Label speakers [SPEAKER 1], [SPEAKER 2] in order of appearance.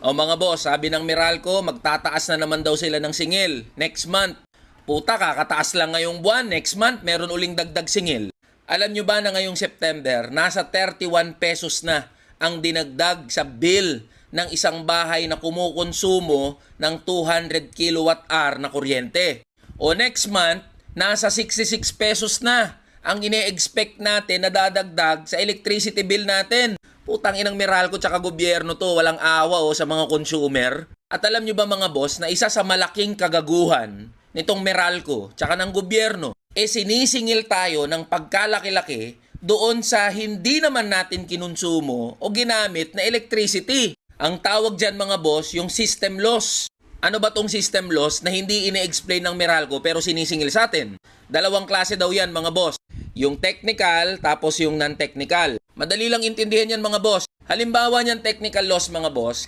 [SPEAKER 1] O mga boss, sabi ng Meralco, magtataas na naman daw sila ng singil next month. Puta, kakataas lang ngayong buwan. Next month, meron uling dagdag singil. Alam nyo ba na ngayong September, nasa 31 pesos na ang dinagdag sa bill ng isang bahay na kumukonsumo ng 200 kilowatt-hour na kuryente. O next month, nasa 66 pesos na ang ine-expect natin na dadagdag sa electricity bill natin. Putang inang Meralco tsaka gobyerno to, walang awa sa mga consumer. At alam nyo ba mga boss na isa sa malaking kagaguhan nitong Meralco tsaka ng gobyerno, sinisingil tayo ng pagkalaki-laki doon sa hindi naman natin kinonsumo o ginamit na electricity. Ang tawag dyan mga boss, yung system loss. Ano ba tong system loss na hindi ine-explain ng Meralco pero sinisingil sa atin? Dalawang klase daw yan mga boss. Yung technical tapos yung non-technical. Madali lang intindihan yan mga boss. Halimbawa niyan technical loss mga boss,